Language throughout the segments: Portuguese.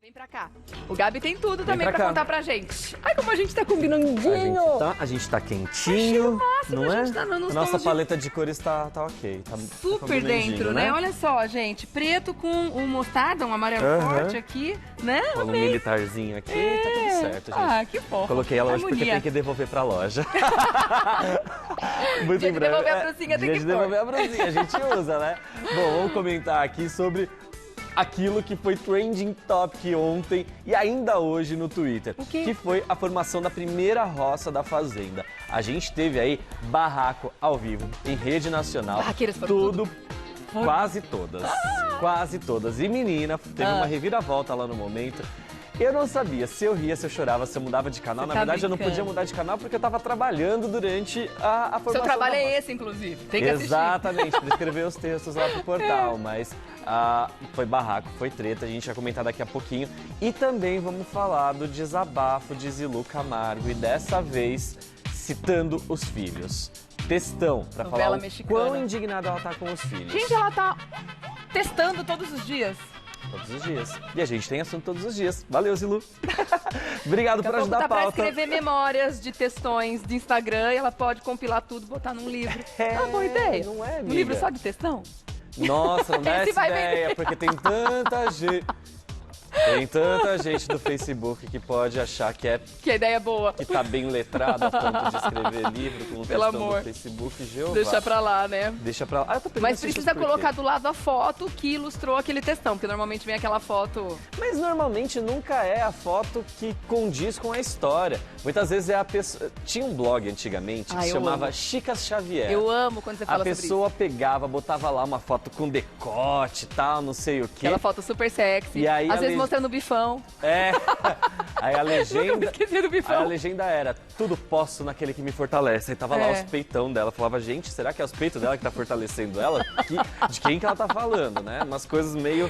Vem pra cá. O Gabi tem tudo também pra contar pra gente. Ai, como a gente tá combinandinho. A gente tá quentinho, não é? Tá a nossa paleta de cores tá ok. Tá super dentro, né? Olha só, gente. Preto com um mostarda, um amarelo forte aqui, né? Um militarzinho aqui, tá tudo certo, gente. Ah, que fofo. Coloquei ela hoje porque tem que devolver pra loja. Muito dia em de breve. devolver a brusinha tem que pôr. Devolver a brusinha, a gente usa, né? Bom, vamos comentar aqui sobre aquilo que foi trending topic ontem e ainda hoje no Twitter, que foi a formação da primeira roça da Fazenda. A gente teve aí barraco ao vivo, em rede nacional, tudo, quase todas, quase todas. E menina, teve uma reviravolta lá no momento. Eu não sabia se eu ria, se eu chorava, se eu mudava de canal. Na verdade, eu não podia mudar de canal porque eu estava trabalhando durante a formação. Seu trabalho é esse, inclusive. Tem que assistir. Exatamente, para escrever os textos lá pro portal. Mas foi barraco, foi treta, a gente vai comentar daqui a pouquinho. E também vamos falar do desabafo de Zilu Camargo. E dessa vez, citando os filhos. Textão, para falar o quão indignada ela tá com os filhos. Gente, ela tá testando todos os dias. Todos os dias. E a gente tem assunto todos os dias. Valeu, Zilu. Obrigado por ajudar a pauta. Dá pra escrever memórias de textões de Instagram e ela pode compilar tudo e botar num livro. É uma boa ideia. Não é, amiga? Um livro só de textão? Nossa, não dá essa ideia, porque tem tanta gente... Tem tanta gente do Facebook que pode achar que a ideia é boa. Que tá bem letrado a ponto de escrever livro com um textão do Facebook. Jeová. Deixa pra lá, né? Deixa pra lá. Mas precisa colocar do lado a foto que ilustrou aquele textão, porque normalmente vem aquela foto... Mas normalmente nunca é a foto que condiz com a história. Muitas vezes é a pessoa... Tinha um blog antigamente que se chamava Chicas Xavier. Eu amo quando você fala sobre isso. A pessoa pegava, botava lá uma foto com decote e tal, não sei o quê. Aquela foto super sexy. E aí, às vezes mostrando o bifão. É. Aí a legenda... Nunca me esqueci do bifão. Aí a legenda era, tudo posso naquele que me fortalece. Aí tava lá os peitão dela. Falava, gente, será que é os peitos dela que tá fortalecendo ela? De quem que ela tá falando, né? Umas coisas meio...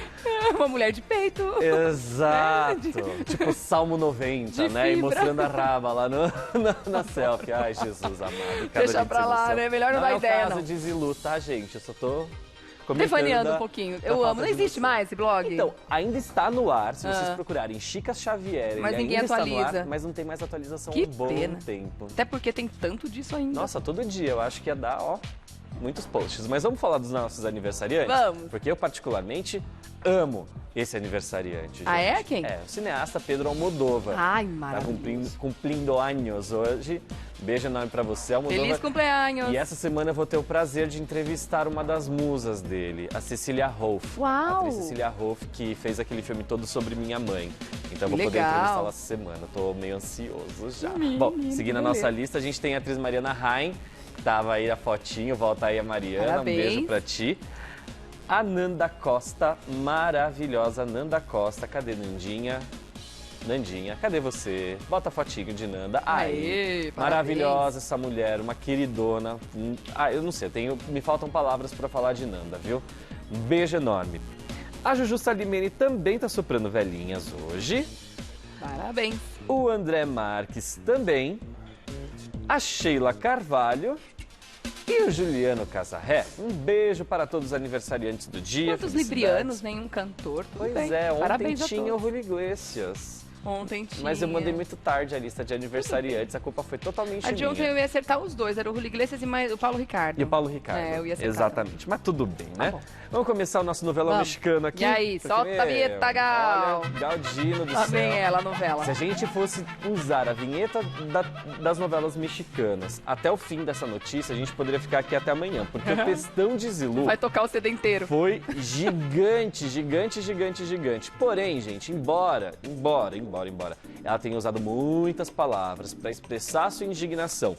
Uma mulher de peito. Exato. Tipo Salmo 90, né? E mostrando a raba lá na selfie. Ai, Jesus amado. Deixa pra lá, né? Melhor não dar ideia, não. É o caso de Zilu, tá, gente? Eu só tô... Devaneando um pouquinho. Eu amo. Não existe mais esse blog? Então, ainda está no ar, se vocês procurarem Chicas Xavier. Mas ninguém atualiza. Está no ar, mas não tem mais atualização há um bom tempo. Até porque tem tanto disso ainda. Nossa, todo dia. Eu acho que ia dar, muitos posts. Mas vamos falar dos nossos aniversariantes? Vamos. Porque eu, particularmente, amo esse aniversariante. Ah, é? Quem? É, o cineasta Pedro Almodóvar. Ai, maravilha. Tá cumprindo anos hoje. Beijo enorme pra você, Almodóvar. Feliz cumpleaños. E essa semana eu vou ter o prazer de entrevistar uma das musas dele, a Cecília Hoff. Uau! A atriz Cecília Hoff, que fez aquele filme todo sobre minha mãe. Então eu vou poder entrevistá-la essa semana. Tô meio ansioso já. Bom, seguindo a nossa lista, a gente tem a atriz Mariana Rain, que tava aí a fotinho, volta aí a Mariana. Parabéns. Um beijo pra ti. A Nanda Costa, maravilhosa Nanda Costa. Cadê Nandinha? Nandinha, cadê você? Bota a fotinho de Nanda. Aê, maravilhosa essa mulher, uma queridona. Eu não sei, me faltam palavras para falar de Nanda, viu? Um beijo enorme. A Juju Salimene também tá soprando velhinhas hoje. Parabéns. O André Marques também. A Sheila Carvalho. E o Juliano Casarré. Um beijo para todos os aniversariantes do dia. Quantos librianos, nenhum cantor, tudo bem. Pois é, ontem Parabéns tinha o Julio Iglesias. Ontem tinha. Mas eu mandei muito tarde a lista de aniversariantes, a culpa foi totalmente minha. A de ontem eu ia acertar os dois, era o Julio Iglesias e o Paulo Ricardo. E o Paulo Ricardo. É, eu ia acertar. Exatamente, mas tudo bem, né? Vamos começar o nosso novela mexicano aqui. E aí, solta a vinheta, Gal. Olha, Galdino do céu. Lá vem ela, a novela. Se a gente fosse usar a vinheta das novelas mexicanas até o fim dessa notícia, a gente poderia ficar aqui até amanhã, porque o textão de Zilu... Vai tocar o CD inteiro. Foi gigante, gigante, gigante, gigante. Porém, gente, embora ela tenha usado muitas palavras para expressar sua indignação,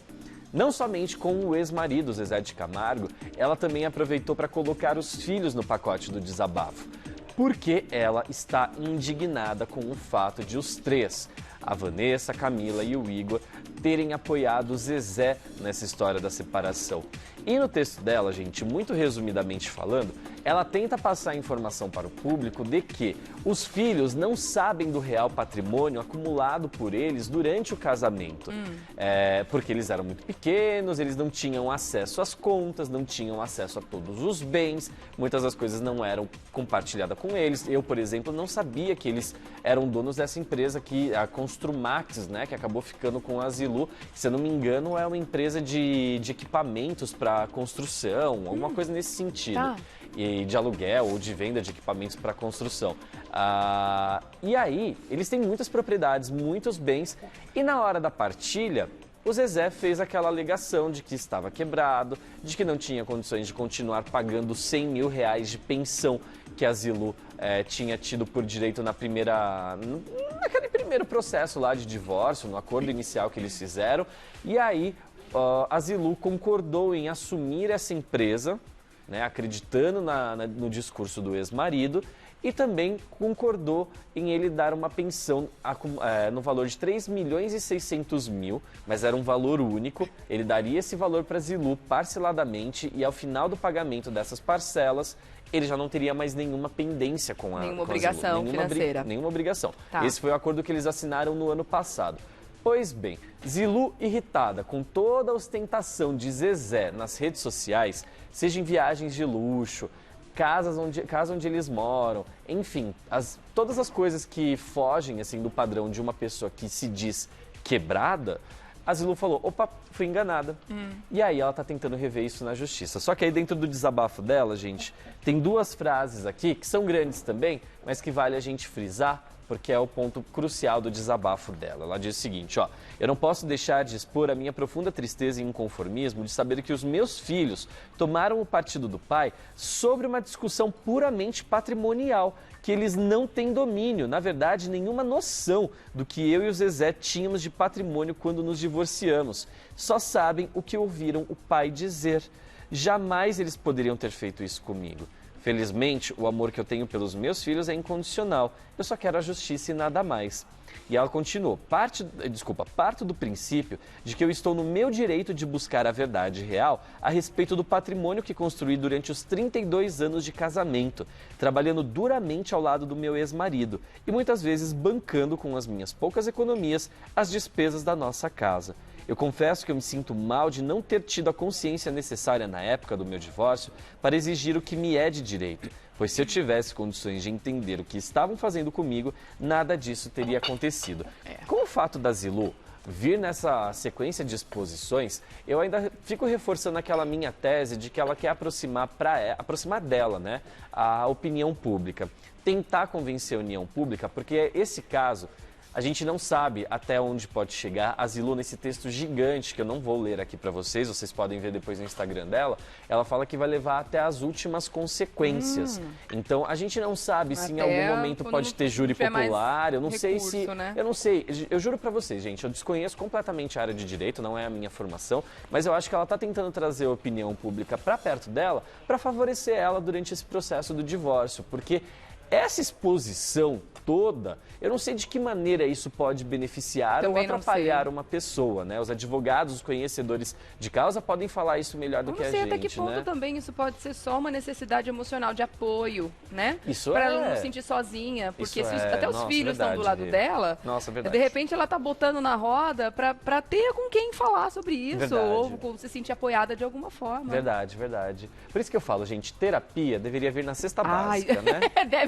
não somente com o ex-marido Zezé de Camargo, ela também aproveitou para colocar os filhos no pacote do desabafo. Porque ela está indignada com o fato de os três, a Vanessa, a Camila e o Igor, terem apoiado o Zezé nessa história da separação. E no texto dela, gente, muito resumidamente falando, ela tenta passar a informação para o público de que os filhos não sabem do real patrimônio acumulado por eles durante o casamento. Porque eles eram muito pequenos, eles não tinham acesso às contas, não tinham acesso a todos os bens, muitas das coisas não eram compartilhadas com eles. Eu, por exemplo, não sabia que eles eram donos dessa empresa aqui, a Construmax, né, que acabou ficando com a Zilu, que, se eu não me engano, é uma empresa de equipamentos para construção, alguma coisa nesse sentido. Tá. E de aluguel ou de venda de equipamentos para construção. E aí, eles têm muitas propriedades, muitos bens, e na hora da partilha, o Zezé fez aquela alegação de que estava quebrado, de que não tinha condições de continuar pagando R$100 mil de pensão que a Zilu tinha tido por direito naquele primeiro processo lá de divórcio, no acordo inicial que eles fizeram. E aí, a Zilu concordou em assumir essa empresa, né, acreditando no discurso do ex-marido, e também concordou em ele dar uma pensão no valor de R$3.600.000, mas era um valor único. Ele daria esse valor para a Zilu parceladamente e, ao final do pagamento dessas parcelas, ele já não teria mais nenhuma pendência com a Nenhuma obrigação financeira. Nenhuma obrigação. Tá. Esse foi o acordo que eles assinaram no ano passado. Pois bem, Zilu, irritada com toda a ostentação de Zezé nas redes sociais, seja em viagens de luxo, casa onde eles moram, enfim, todas as coisas que fogem assim, do padrão de uma pessoa que se diz quebrada, a Zilu falou, opa, fui enganada. E aí ela tá tentando rever isso na justiça. Só que aí dentro do desabafo dela, gente, tem duas frases aqui que são grandes também, mas que vale a gente frisar, porque é o ponto crucial do desabafo dela. Ela diz o seguinte, ó: eu não posso deixar de expor a minha profunda tristeza e inconformismo de saber que os meus filhos tomaram o partido do pai sobre uma discussão puramente patrimonial, que eles não têm domínio, na verdade, nenhuma noção do que eu e o Zezé tínhamos de patrimônio quando nos divorciamos. Só sabem o que ouviram o pai dizer. Jamais eles poderiam ter feito isso comigo. Felizmente, o amor que eu tenho pelos meus filhos é incondicional. Eu só quero a justiça e nada mais. E ela continuou, parto do princípio de que eu estou no meu direito de buscar a verdade real a respeito do patrimônio que construí durante os 32 anos de casamento, trabalhando duramente ao lado do meu ex-marido e muitas vezes bancando com as minhas poucas economias as despesas da nossa casa. Eu confesso que eu me sinto mal de não ter tido a consciência necessária na época do meu divórcio para exigir o que me é de direito, pois se eu tivesse condições de entender o que estavam fazendo comigo, nada disso teria acontecido. Com o fato da Zilu vir nessa sequência de exposições, eu ainda fico reforçando aquela minha tese de que ela quer aproximar dela, né, a opinião pública. Tentar convencer a opinião pública, porque esse caso a gente não sabe até onde pode chegar. A Zilu, nesse texto gigante, que eu não vou ler aqui para vocês podem ver depois no Instagram dela, ela fala que vai levar até as últimas consequências. Então, a gente não sabe se em algum momento pode ter júri popular, eu não sei se... Né? Eu não sei, eu juro para vocês, gente, eu desconheço completamente a área de direito, não é a minha formação, mas eu acho que ela está tentando trazer a opinião pública para perto dela, para favorecer ela durante esse processo do divórcio, porque essa exposição toda, eu não sei de que maneira isso pode beneficiar Também ou atrapalhar uma pessoa, né? Os advogados, os conhecedores de causa podem falar isso melhor do que a gente, né? Não sei até que ponto também isso pode ser só uma necessidade emocional de apoio, né? Isso pra ela não se sentir sozinha, porque até os filhos estão do lado dela, de repente ela tá botando na roda pra ter com quem falar sobre isso, ou se sentir apoiada de alguma forma. Verdade. Por isso que eu falo, gente, terapia deveria vir na cesta básica, né?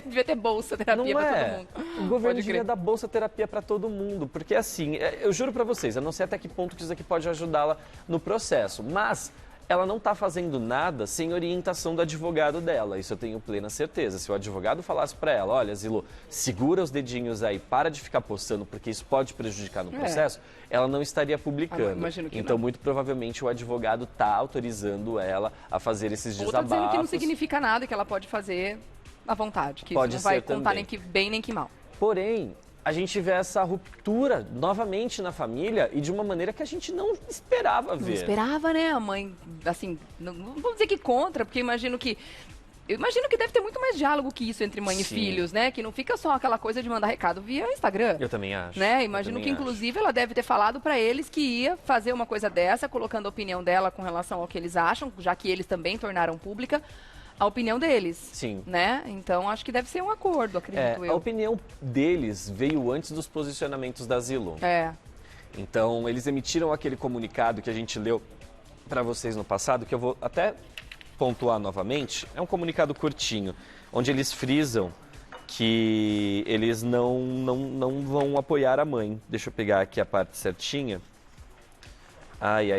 Devia ter bolsa terapia pra todo mundo. O governo devia dar bolsa terapia para todo mundo, porque assim, eu juro para vocês, eu não sei até que ponto que isso aqui pode ajudá-la no processo, mas ela não está fazendo nada sem orientação do advogado dela, isso eu tenho plena certeza. Se o advogado falasse para ela, olha, Zilu, segura os dedinhos aí, para de ficar postando, porque isso pode prejudicar no processo, ela não estaria publicando. Então, muito provavelmente, o advogado está autorizando ela a fazer esses desabafos. Ou tá dizendo que não significa nada, que ela pode fazer à vontade, que pode isso não vai contar também nem que bem nem que mal. Porém, a gente vê essa ruptura novamente na família e de uma maneira que a gente não esperava ver. Não esperava, né? A mãe, assim, não vou dizer que contra, porque eu imagino que deve ter muito mais diálogo que isso entre mãe e filhos, né? Que não fica só aquela coisa de mandar recado via Instagram. Eu também acho. Né? Imagino que, inclusive, ela deve ter falado para eles que ia fazer uma coisa dessa, colocando a opinião dela com relação ao que eles acham, já que eles também tornaram pública. a opinião deles. Sim. Né? Então, acho que deve ser um acordo, acredito eu. A opinião deles veio antes dos posicionamentos da Zillu. Então, eles emitiram aquele comunicado que a gente leu para vocês no passado, que eu vou até pontuar novamente. É um comunicado curtinho, onde eles frisam que eles não vão apoiar a mãe. Deixa eu pegar aqui a parte certinha. Ai.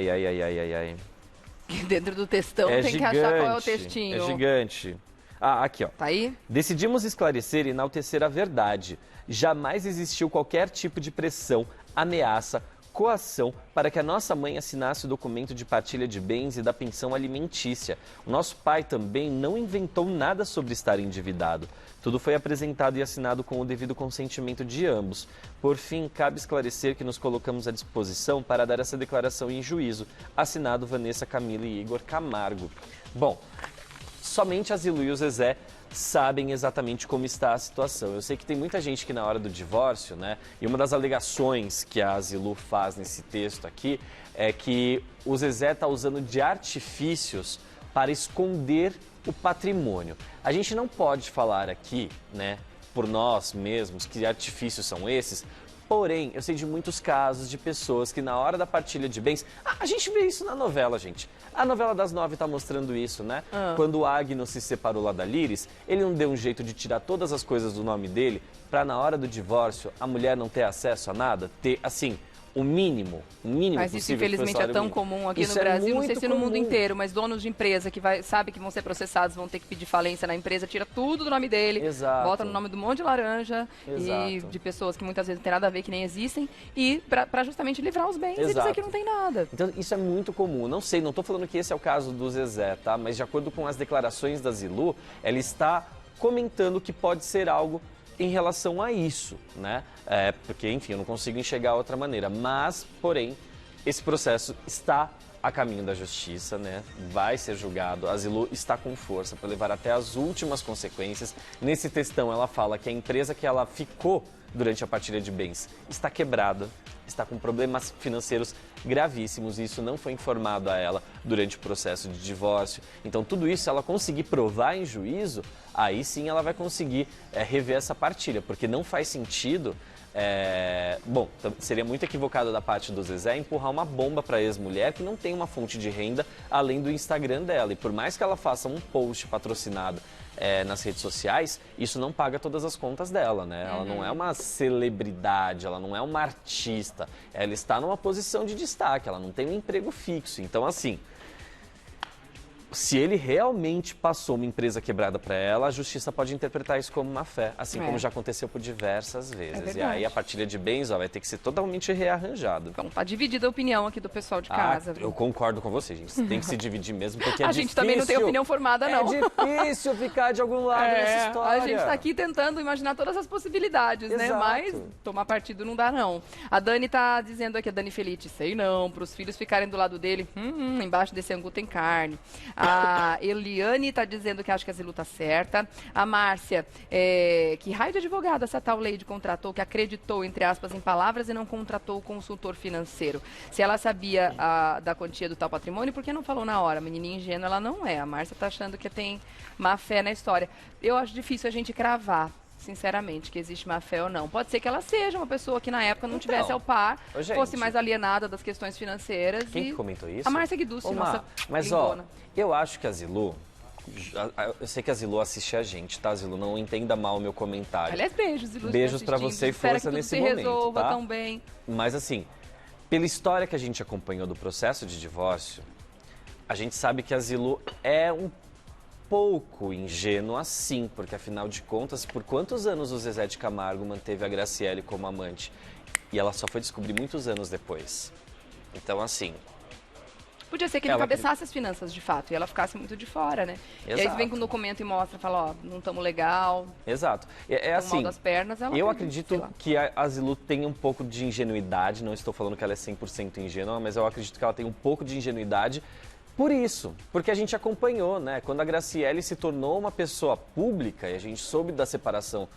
Dentro do textão tem que achar qual é o textinho. É gigante. Aqui, ó. Tá aí? Decidimos esclarecer e enaltecer a verdade. Jamais existiu qualquer tipo de pressão, ameaça, coação para que a nossa mãe assinasse o documento de partilha de bens e da pensão alimentícia. O nosso pai também não inventou nada sobre estar endividado. Tudo foi apresentado e assinado com o devido consentimento de ambos. Por fim, cabe esclarecer que nos colocamos à disposição para dar essa declaração em juízo. Assinado Vanessa, Camila e Igor Camargo. Bom, somente a Zillu e o Zezé sabem exatamente como está a situação. Eu sei que tem muita gente que na hora do divórcio, né? E uma das alegações que a Zillu faz nesse texto aqui é que o Zezé está usando de artifícios para esconder o patrimônio. A gente não pode falar aqui, né, por nós mesmos, que artifícios são esses. Porém, eu sei de muitos casos de pessoas que na hora da partilha de bens... a gente vê isso na novela, gente. A novela das 9 está mostrando isso, né? Quando o Agno se separou lá da Liris, ele não deu um jeito de tirar todas as coisas do nome dele para na hora do divórcio a mulher não ter acesso a nada, ter, assim, o mínimo mas isso, infelizmente, é tão comum aqui no Brasil, não sei se no mundo inteiro, mas donos de empresa que sabe que vão ser processados, vão ter que pedir falência na empresa, tira tudo do nome dele, bota no nome do monte de laranja e de pessoas que muitas vezes não tem nada a ver, que nem existem, e para justamente livrar os bens e dizer que não tem nada. Então, isso é muito comum. Não sei, não estou falando que esse é o caso do Zezé, tá? Mas de acordo com as declarações da Zillu, ela está comentando que pode ser algo em relação a isso, né? Porque, enfim, eu não consigo enxergar outra maneira. Mas, porém, esse processo está a caminho da justiça, né? Vai ser julgado. A Zillu está com força para levar até as últimas consequências. Nesse textão, ela fala que a empresa que ela ficou durante a partilha de bens está quebrada, está com problemas financeiros gravíssimos e isso não foi informado a ela durante o processo de divórcio. Então, tudo isso, se ela conseguir provar em juízo, aí sim ela vai conseguir rever essa partilha, porque não faz sentido... Bom, seria muito equivocado da parte do Zezé empurrar uma bomba para a ex-mulher que não tem uma fonte de renda além do Instagram dela. E por mais que ela faça um post patrocinado nas redes sociais, isso não paga todas as contas dela, né? Ela não é uma celebridade, ela não é uma artista. Ela está numa posição de destaque, ela não tem um emprego fixo. Então, assim... Se ele realmente passou uma empresa quebrada para ela, a justiça pode interpretar isso como má fé, assim como já aconteceu por diversas vezes. E aí a partilha de bens vai ter que ser totalmente rearranjada. Então, tá dividida a opinião aqui do pessoal de casa. Eu concordo com você, gente. Tem que se dividir mesmo, porque é difícil. A gente também não tem opinião formada, não. É difícil ficar de algum lado nessa história. A gente tá aqui tentando imaginar todas as possibilidades, né? Mas tomar partido não dá, não. A Dani tá dizendo aqui, a Dani Felite, sei não, pros filhos ficarem do lado dele, embaixo desse angu tem carne. A Eliane está dizendo que acha que a Zillu está certa. A Márcia, que raio de advogada essa tal Leide contratou, que acreditou, entre aspas, em palavras e não contratou o consultor financeiro. Se ela sabia da quantia do tal patrimônio, por que não falou na hora? Menininha ingênua ela não é. A Márcia está achando que tem má fé na história. Eu acho difícil a gente cravar, sinceramente, que existe má fé ou não. Pode ser que ela seja uma pessoa que na época não tivesse ao par, fosse mais alienada das questões financeiras. Quem que comentou isso? A Márcia Guiducci, nossa. Mas eu acho que a Zillu, eu sei que a Zillu assiste a gente, tá, Zillu? Não entenda mal o meu comentário. Aliás, beijos, Zillu. Beijos pra você e força nesse momento, resolva tá? Tão bem. Mas assim, pela história que a gente acompanhou do processo de divórcio, a gente sabe que a Zillu é um pouco ingênua, sim, porque afinal de contas, por quantos anos o Zezé de Camargo manteve a Graciele como amante? E ela só foi descobrir muitos anos depois. Então, assim... Podia ser que ele cabeçasse as finanças, de fato, e ela ficasse muito de fora, né? Exato. E aí vem com o documento e mostra, fala, não estamos legal. Exato. Assim, mal das pernas, eu acredito que a Zillu tem um pouco de ingenuidade, não estou falando que ela é 100% ingênua, mas eu acredito que ela tem um pouco de ingenuidade por isso, porque a gente acompanhou, né? Quando a Graciele se tornou uma pessoa pública e a gente soube da separação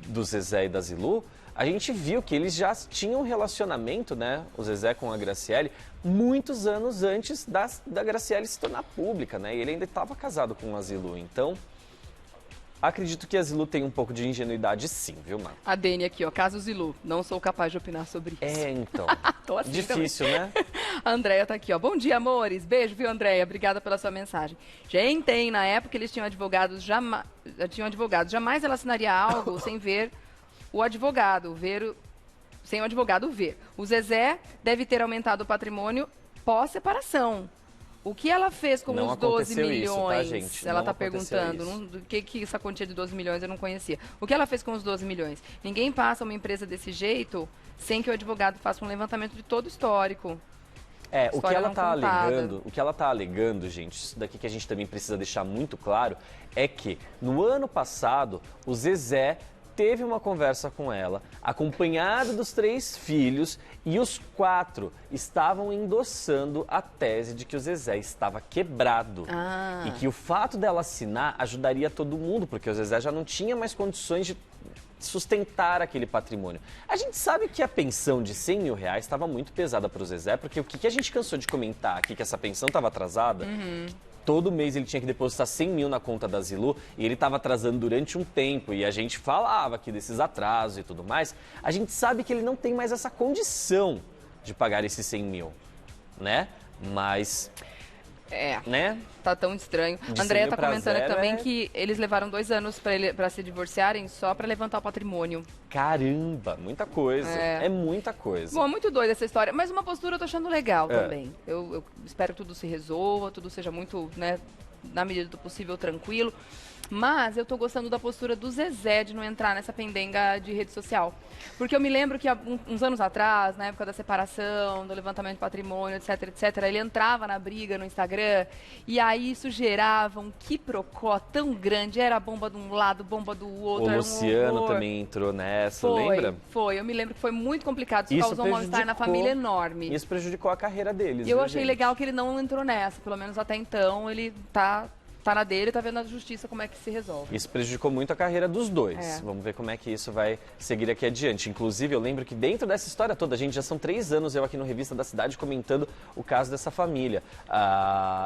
do Zezé e da Zillu, a gente viu que eles já tinham um relacionamento, né, o Zezé com a Graciele, muitos anos antes da Graciele se tornar pública, né? E ele ainda estava casado com a Zilu, então... Acredito que a Zilu tem um pouco de ingenuidade sim, viu, Mar? A Dani aqui, ó, caso Zilu, não sou capaz de opinar sobre isso. É, então. Tô assim difícil, também. né? A Andréia tá aqui, ó. Bom dia, amores. Beijo, viu, Andréia? Obrigada pela sua mensagem. Gente, na época eles tinham advogados, jamais ela assinaria algo sem ver o advogado, sem o advogado ver. O Zezé deve ter aumentado o patrimônio pós-separação. O que ela fez com os 12 milhões? Isso, tá, gente? Ela não tá perguntando. Do que essa quantia de 12 milhões eu não conhecia. O que ela fez com os 12 milhões? Ninguém passa uma empresa desse jeito sem que o advogado faça um levantamento de todo o histórico. O que ela tá alegando, gente, isso daqui que a gente também precisa deixar muito claro, é que no ano passado o Zezé teve uma conversa com ela, acompanhado dos 3 filhos, e os 4 estavam endossando a tese de que o Zezé estava quebrado. E que o fato dela assinar ajudaria todo mundo, porque o Zezé já não tinha mais condições de sustentar aquele patrimônio. A gente sabe que a pensão de 100 mil reais estava muito pesada para o Zezé, porque o que a gente cansou de comentar aqui, que essa pensão estava atrasada... Todo mês ele tinha que depositar 100 mil na conta da Zilu e ele estava atrasando durante um tempo e a gente falava aqui desses atrasos e tudo mais. A gente sabe que ele não tem mais essa condição de pagar esses 100 mil, né? Mas... né? Tá tão estranho. A Andréia tá comentando aqui também que eles levaram 2 anos para se divorciarem só para levantar o patrimônio. Caramba, muita coisa. É muita coisa. Bom, é muito doida essa história, mas uma postura eu tô achando legal também. Eu espero que tudo se resolva, tudo seja muito, né, na medida do possível, tranquilo. Mas eu tô gostando da postura do Zezé de não entrar nessa pendenga de rede social. Porque eu me lembro que há uns anos atrás, na época da separação, do levantamento de patrimônio, etc, ele entrava na briga no Instagram e aí isso gerava um quiprocó tão grande. Era bomba de um lado, bomba do outro. O Luciano também entrou nessa, lembra? Foi, eu me lembro que foi muito complicado. Isso causou um mal-estar na família enorme. Isso prejudicou a carreira deles. E eu achei legal que ele não entrou nessa, pelo menos até então ele tá na dele, tá vendo a justiça como é que se resolve. Isso prejudicou muito a carreira dos dois. Vamos ver como é que isso vai seguir aqui adiante. Inclusive, eu lembro que dentro dessa história toda, gente, já são 3 anos eu aqui no Revista da Cidade comentando o caso dessa família.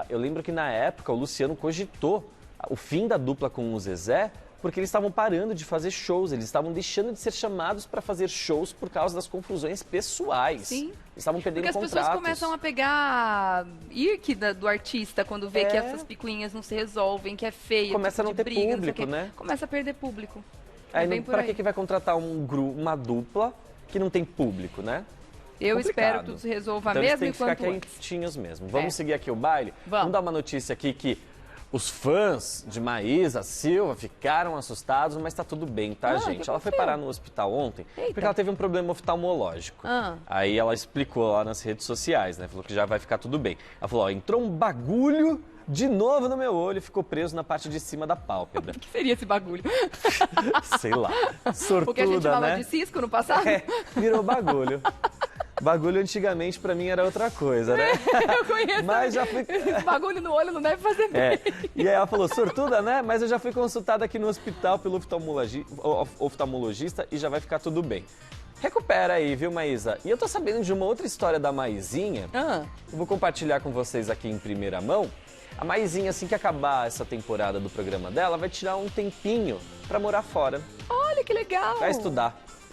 Eu lembro que na época o Luciano cogitou o fim da dupla com o Zezé, porque eles estavam parando de fazer shows, eles estavam deixando de ser chamados para fazer shows por causa das confusões pessoais. Sim. Eles estavam perdendo contratos. Porque as pessoas começam a pegar irque do artista quando vê que essas picuinhas não se resolvem, que é feio. Começa a não ter briga, público, né? Começa a perder público. Pra que vai contratar uma dupla que não tem público, né? Eu espero que tudo se resolva então, mesmo e quanto antes. Tem que ficar quietinhos mesmo. Vamos seguir aqui o baile? Vamos dar uma notícia aqui que os fãs de Maísa Silva ficaram assustados, mas tá tudo bem, tá, gente? Ela foi parar no hospital ontem porque ela teve um problema oftalmológico. Aí ela explicou lá nas redes sociais, né? Falou que já vai ficar tudo bem. Ela falou, entrou um bagulho de novo no meu olho e ficou preso na parte de cima da pálpebra. O que seria esse bagulho? Sei lá. Sortuda, o que a gente chamava né? de cisco no passado? Virou bagulho. Bagulho antigamente pra mim era outra coisa, né? Eu conheço. Mas já fui... Bagulho no olho não deve fazer bem. E aí ela falou, sortuda, né? Mas eu já fui consultada aqui no hospital pelo oftalmologista e já vai ficar tudo bem. Recupera aí, viu, Maísa? E eu tô sabendo de uma outra história da Maisinha. Eu vou compartilhar com vocês aqui em primeira mão. A Maisinha, assim que acabar essa temporada do programa dela, vai tirar um tempinho pra morar fora. Olha que legal! Vai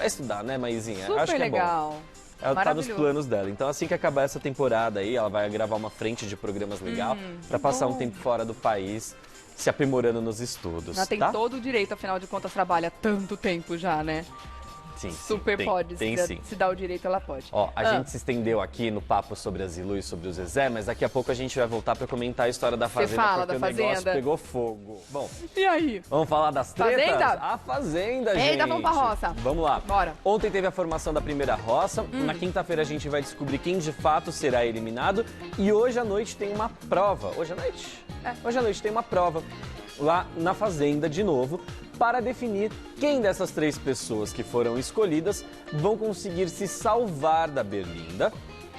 estudar, né, Maisinha? Super Acho que legal. É bom. Ela tá nos planos dela. Então, assim que acabar essa temporada aí, ela vai gravar uma frente de programas legal pra passar um tempo fora do país, se aprimorando nos estudos. Ela tem todo o direito, afinal de contas, trabalha tanto tempo já, né? Sim, super pode. Se dá o direito, ela pode. Ó, a gente se estendeu aqui no papo sobre a Zilu e sobre o Zezé, mas daqui a pouco a gente vai voltar pra comentar a história da Fazenda, porque o negócio pegou fogo. Bom, e aí? Vamos falar das tretas? Fazenda? A Fazenda, gente. Eita, vamos pra roça. Vamos lá. Bora. Ontem teve a formação da primeira roça. Na quinta-feira a gente vai descobrir quem de fato será eliminado. E hoje à noite tem uma prova. Hoje à noite? Hoje à noite tem uma prova lá na Fazenda de novo, para definir quem dessas 3 pessoas que foram escolhidas vão conseguir se salvar da Berlinda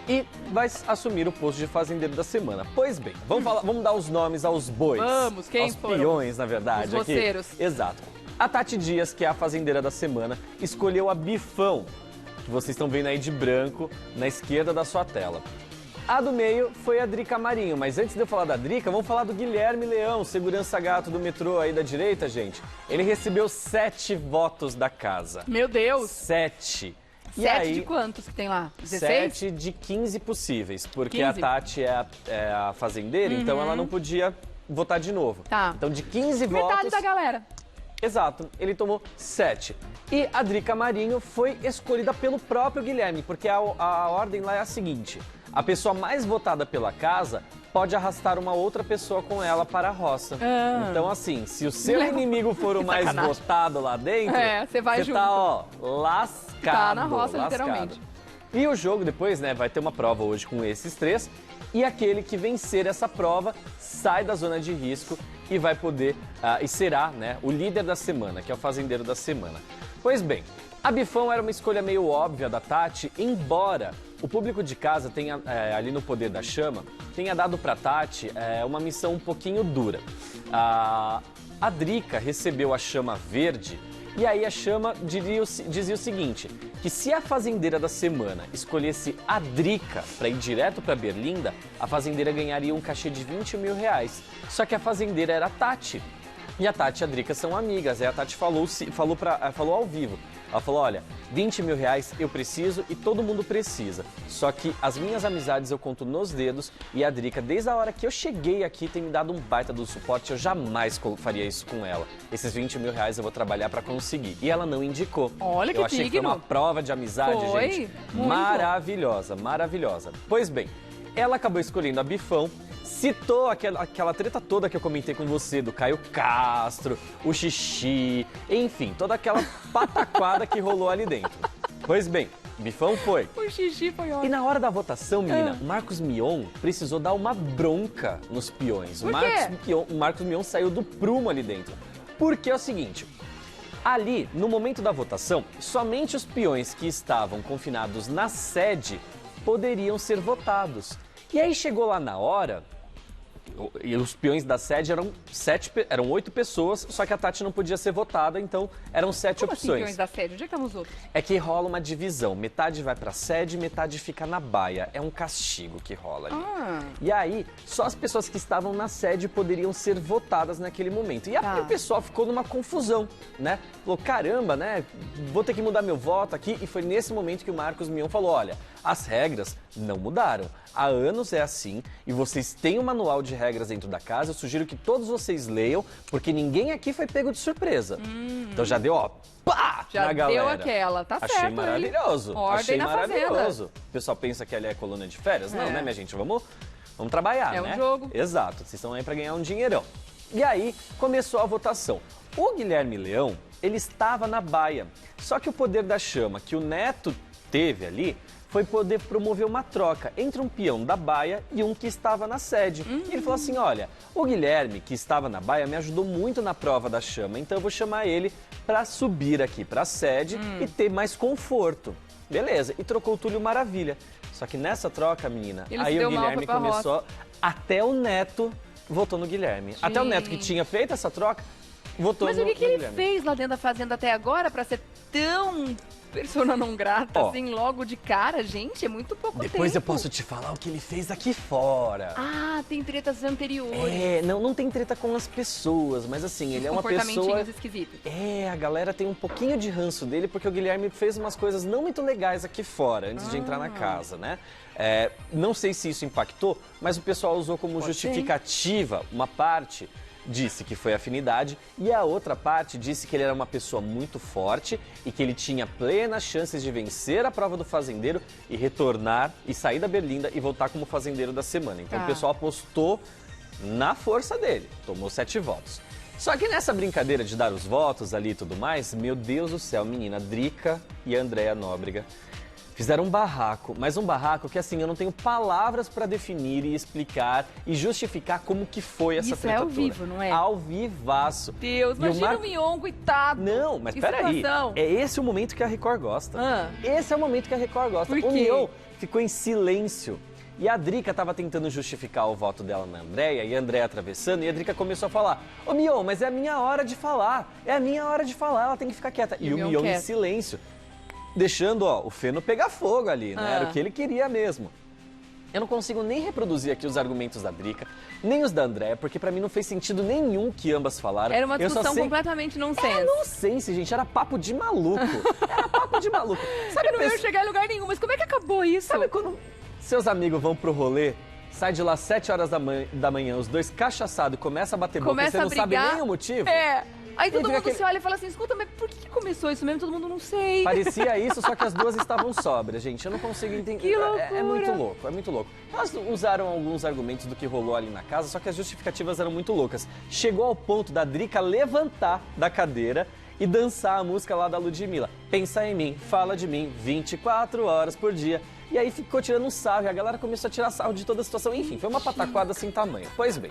e vai assumir o posto de fazendeiro da semana. Pois bem, vamos dar os nomes aos bois. Vamos, quem aos peões, na verdade. Os voceiros. Exato. A Tati Dias, que é a fazendeira da semana, escolheu a Bifão, que vocês estão vendo aí de branco na esquerda da sua tela. A do meio foi a Drica Marinho, mas antes de eu falar da Drica, vamos falar do Guilherme Leão, segurança gato do metrô aí da direita, gente. Ele recebeu 7 votos da casa. Meu Deus! 7. 7 de quantos que tem lá? 16? 7 de 15 possíveis, porque 15? a Tati é a fazendeira, então ela não podia votar de novo. Tá. Então de 15 Metade votos... da galera. Exato, ele tomou 7. E a Drica Marinho foi escolhida pelo próprio Guilherme, porque a ordem lá é a seguinte: a pessoa mais votada pela casa pode arrastar uma outra pessoa com ela para a roça. Então, assim, se o seu inimigo for o mais votado lá dentro, você vai junto. Tá, ó, lascado. Tá na roça, lascado. literalmente. E o jogo depois, né, vai ter uma prova hoje com esses 3. E aquele que vencer essa prova sai da zona de risco e vai poder, e será, né, o líder da semana, que é o fazendeiro da semana. Pois bem, a Bifão era uma escolha meio óbvia da Tati, embora o público de casa tenha, ali no Poder da Chama, tenha dado pra Tati uma missão um pouquinho dura. A Drica recebeu a chama verde. E aí a chama dizia o seguinte, que se a fazendeira da semana escolhesse a Drica para ir direto para Berlinda, a fazendeira ganharia um cachê de 20 mil reais. Só que a fazendeira era a Tati. E a Tati e a Drica são amigas. Aí a Tati falou ao vivo. Ela falou, olha, 20 mil reais eu preciso e todo mundo precisa. Só que as minhas amizades eu conto nos dedos e a Drica, desde a hora que eu cheguei aqui, tem me dado um baita do suporte. Eu jamais faria isso com ela. Esses 20 mil reais eu vou trabalhar para conseguir. E ela não indicou. Olha que eu achei digno. que foi uma prova de amizade, gente. Muito. Maravilhosa, maravilhosa. Pois bem, ela acabou escolhendo a Bifão. Citou aquela treta toda que eu comentei com você, do Caio Castro, o xixi, enfim, toda aquela pataquada que rolou ali dentro. Pois bem, Bifão foi. O xixi foi ótimo. E na hora da votação, menina, Marcos Mion precisou dar uma bronca nos peões. Por quê? O Marcos Mion saiu do prumo ali dentro. Porque é o seguinte, ali, no momento da votação, somente os peões que estavam confinados na sede poderiam ser votados. E aí chegou lá na hora, e os peões da sede eram 8 pessoas, só que a Tati não podia ser votada, então eram 7 Como opções. Assim, peões da sede? Onde é que estão os outros? É que rola uma divisão, metade vai pra sede, metade fica na baia. É um castigo que rola ali. E aí, só as pessoas que estavam na sede poderiam ser votadas naquele momento. E aí o pessoal ficou numa confusão, né? Falou, caramba, né? Vou ter que mudar meu voto aqui. E foi nesse momento que o Marcos Mion falou, olha, as regras não mudaram. Há anos é assim e vocês têm um manual de regras dentro da casa. Eu sugiro que todos vocês leiam, porque ninguém aqui foi pego de surpresa. Então já deu, ó, pá, já na galera. Deu aquela, tá Achei certo. Maravilhoso. Ordem Achei na maravilhoso. fazenda. O pessoal pensa que ali é colônia de férias? Não, né, minha gente? Vamos trabalhar, né? É um jogo. Exato. Vocês estão aí pra ganhar um dinheirão. E aí começou a votação. O Guilherme Leão, ele estava na baia. Só que o Poder da Chama que o Neto teve ali foi poder promover uma troca entre um peão da baia e um que estava na sede. E ele falou assim, olha, o Guilherme, que estava na baia, me ajudou muito na prova da chama, então eu vou chamar ele para subir aqui para a sede e ter mais conforto. Beleza, e trocou o Túlio Maravilha. Só que nessa troca, menina, aí o Guilherme começou, até o Neto votou no Guilherme. Até o Neto que tinha feito essa troca, votou no Guilherme. Mas o que ele fez lá dentro da fazenda até agora para ser tão persona não grata, assim, logo de cara? Gente, é muito pouco tempo. Depois eu posso te falar o que ele fez aqui fora. Ah, tem tretas anteriores. Não tem treta com as pessoas, mas assim, ele é uma pessoa... Comportamentinhos esquisitos. A galera tem um pouquinho de ranço dele, porque o Guilherme fez umas coisas não muito legais aqui fora, antes de entrar na casa, né? Não sei se isso impactou, mas o pessoal usou como justificativa uma parte... Disse que foi afinidade e a outra parte disse que ele era uma pessoa muito forte e que ele tinha plenas chances de vencer a prova do fazendeiro e retornar e sair da Berlinda e voltar como fazendeiro da semana. Então o pessoal apostou na força dele, tomou 7 votos. Só que nessa brincadeira de dar os votos ali e tudo mais, meu Deus do céu, menina, Drica e Andréa Nóbrega fizeram um barraco, mas um barraco que assim, eu não tenho palavras para definir e explicar e justificar como que foi essa treta toda. Isso é ao vivo, não é? Ao vivaço. Deus, imagina o Mion, coitado. Não, mas peraí, é esse o momento que a Record gosta. Esse é o momento que a Record gosta. O Mion ficou em silêncio. E a Drica tava tentando justificar o voto dela na Andréia, e a Andréia atravessando, e a Drica começou a falar: ô Mion, mas é a minha hora de falar, é a minha hora de falar, ela tem que ficar quieta. E o Mion em silêncio, deixando, ó, o feno pegar fogo ali, né? Era o que ele queria mesmo. Eu não consigo nem reproduzir aqui os argumentos da Drica, nem os da Andréia, porque pra mim não fez sentido nenhum que ambas falaram. Era uma discussão completamente nonsense. Era nonsense, gente, era papo de maluco. Era papo de maluco. Sabe, eu não ia chegar em lugar nenhum, mas como é que acabou isso? Sabe quando seus amigos vão pro rolê, sai de lá 7 horas da manhã, os dois cachaçados, começa a bater boca, e você não sabe nem o motivo? Aí todo mundo se olha e fala assim, escuta, mas por que começou isso mesmo? Todo mundo não sei. Parecia isso, só que as duas estavam sóbrias, gente. Eu não consigo entender. Que loucura. É muito louco, é muito louco. Elas usaram alguns argumentos do que rolou ali na casa, só que as justificativas eram muito loucas. Chegou ao ponto da Drica levantar da cadeira e dançar a música lá da Ludmilla. Pensa em mim, fala de mim, 24 horas por dia. E aí ficou tirando um sarro, e a galera começou a tirar sarro de toda a situação. Enfim, foi uma pataquada sem tamanho. Pois bem,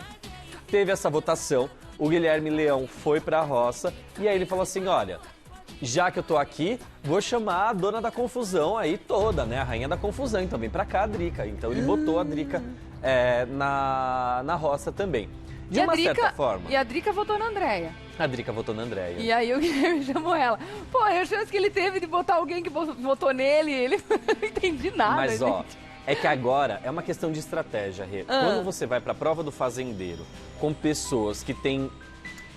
teve essa votação, o Guilherme Leão foi pra roça, e aí ele falou assim, olha, já que eu tô aqui, vou chamar a dona da confusão aí toda, né, a rainha da confusão, então vem pra cá a Drica. Então ele botou a Drica na roça também. De uma certa forma. E a Drica votou na Andréia. A Drica votou na Andréia. E aí o Guilherme chamou ela. Pô, a chance que ele teve de botar alguém que votou nele, ele não entendi nada. Mas, gente. ó, é que agora é uma questão de estratégia, Rê. Quando você vai pra prova do fazendeiro com pessoas que têm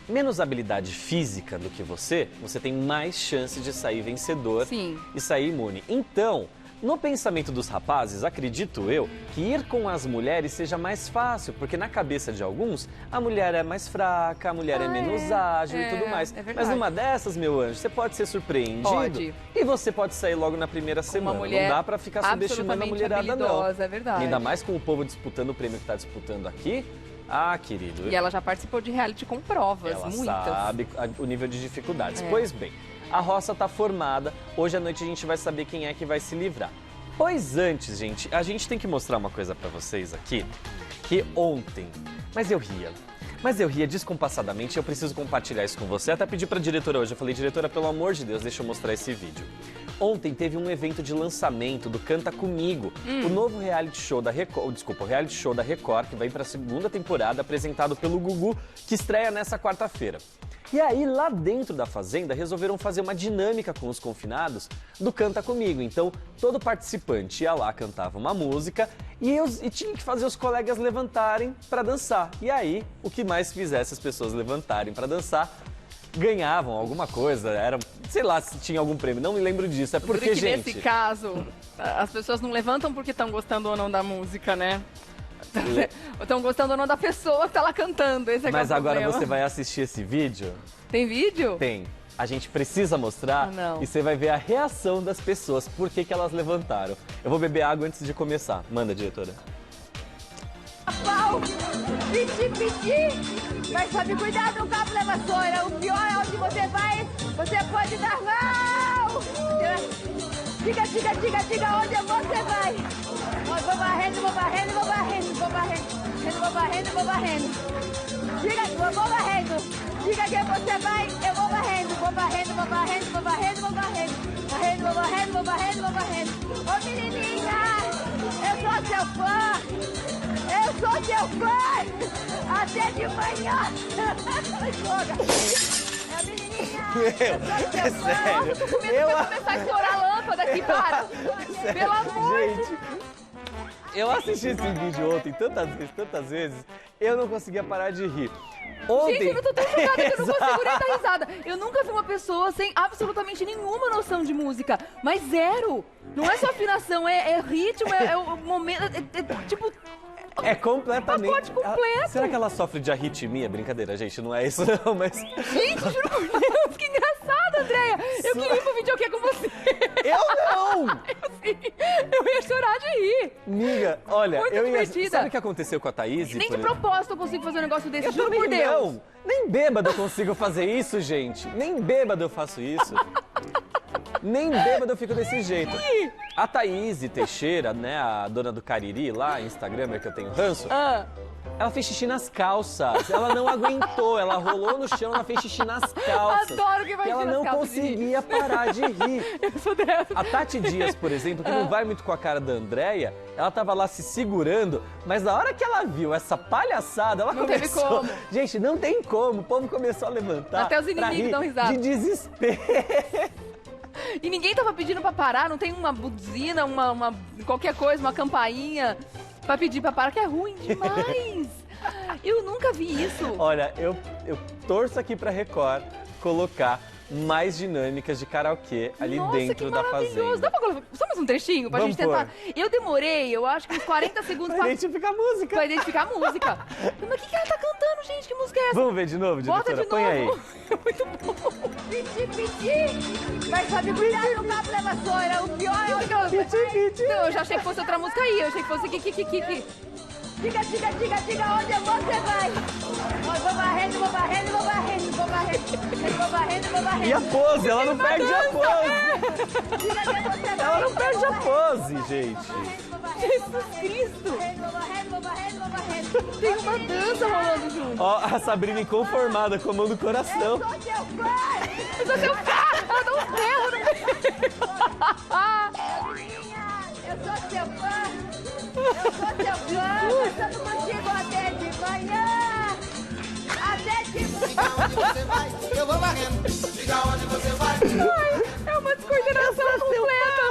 menos habilidade física do que você tem mais chance de sair vencedor e sair imune. Então, no pensamento dos rapazes, acredito eu, que ir com as mulheres seja mais fácil, porque na cabeça de alguns, a mulher é mais fraca, a mulher é menos ágil e tudo mais. Mas numa dessas, meu anjo, você pode ser surpreendido e você pode sair logo na primeira semana. Não dá pra ficar subestimando a mulherada, não. É verdade. Ainda mais com o povo disputando o prêmio que tá disputando aqui. Ah, querido. E ela já participou de reality com provas, muitas. Ela sabe o nível de dificuldades. Pois bem, a roça está formada, hoje à noite a gente vai saber quem é que vai se livrar. Pois antes, gente, a gente tem que mostrar uma coisa pra vocês aqui, que ontem, mas eu ria descompassadamente e eu preciso compartilhar isso com você. Até pedi pra diretora hoje, eu falei, diretora, pelo amor de Deus, deixa eu mostrar esse vídeo. Ontem teve um evento de lançamento do Canta Comigo, o novo reality show da Record, o reality show da Record, que vai para a segunda temporada, apresentado pelo Gugu, que estreia nessa quarta-feira. E aí, lá dentro da fazenda, resolveram fazer uma dinâmica com os confinados do Canta Comigo. Então, todo participante ia lá, cantava uma música e tinha que fazer os colegas levantarem para dançar. E aí, o que mais fizesse as pessoas levantarem para dançar, ganhavam alguma coisa, era, sei lá se tinha algum prêmio, não me lembro disso. É porque, gente, nesse caso, as pessoas não levantam porque estão gostando ou não da música, né? Estão gostando ou não da pessoa que tá lá cantando. Esse é Mas o agora problema. você vai assistir esse vídeo? Tem vídeo? Tem. A gente precisa mostrar e você vai ver a reação das pessoas, por que elas levantaram. Eu vou beber água antes de começar. Manda, diretora. Pau, piti, mas sabe, cuidado, o cabo leva soira. O pior é onde você vai, você pode dar mal. Diga onde você vai. Vou barrendo. Diga, vou barrendo. Diga que você vai, eu vou barrendo. Vou barrendo. Ô menininha, eu sou seu fã. Até de manhã. É a menininha. É sério. Eu tô com medo de começar a estourar a lâmpada aqui, para. Pelo amor. Gente, eu assisti esse vídeo ontem tantas vezes, eu não conseguia parar de rir. Ontem... Gente, eu tô tão chocada que eu não consigo nem dar risada. Eu nunca vi uma pessoa sem absolutamente nenhuma noção de música, mas zero. Não é só afinação, é ritmo, é o momento, tipo... É completamente... Pacote completo. Será que ela sofre de arritmia? Brincadeira, gente, não é isso não, mas... Gente, juro por Deus, que engraçado, Andréia. Eu queria ir pro videokê com você. Eu não! Eu ia chorar de rir. Amiga, olha, muito eu ia... divertida. Sabe o que aconteceu com a Thaís? Nem de propósito eu consigo fazer um negócio desse, juro por também Deus. Não, nem bêbado eu consigo fazer isso, gente. Nem bêbado eu faço isso. Nem bêbado eu fico desse jeito. A Thaís Teixeira, né, a dona do Cariri lá, Instagramer que eu tenho ranço, Ela fez xixi nas calças. Ela não aguentou. Ela rolou no chão, ela fez xixi nas calças. Adoro que vai ela não conseguia parar de rir. Eu sou dessa. A Tati Dias, por exemplo, que não vai muito com a cara da Andréia, ela tava lá se segurando, mas na hora que ela viu essa palhaçada, ela não começou... Teve como. Gente, não tem como. O povo começou a levantar. Até os inimigos dão risada. De desespero. E ninguém tava pedindo pra parar, não tem uma buzina, qualquer coisa, uma campainha pra pedir pra parar, que é ruim demais. Eu nunca vi isso. Olha, eu torço aqui pra Record colocar mais dinâmicas de karaokê ali dentro da Fazenda. Dá pra colocar só mais um trechinho pra gente tentar? Eu demorei, eu acho que uns 40 segundos pra identificar a música. Pra identificar a música. Mas o que ela tá cantando, gente? Que música é essa? Vamos ver de novo, diretora? Bota de Põe novo. aí. É muito bom. Piti, mas sabe cuidado no cabo da vassoura, o pior é o Piti. Não, eu já achei que fosse outra música aí, eu achei que fosse Kiki. Diga, onde você vai? Vou barrendo. E a pose, ela não perde a pose. Ela não perde a pose, gente. Jesus Cristo. Vou barrendo. Tem uma dança rolando junto. Ó, a Sabrina inconformada com a mão do coração. Eu sou seu fã! Ela dá um ferro no meio. Eu sou seu fã! Dançando contigo até de manhã! Até de manhã! Diga onde você vai, eu vou varrendo. Diga onde você vai. É uma descoordenação completa.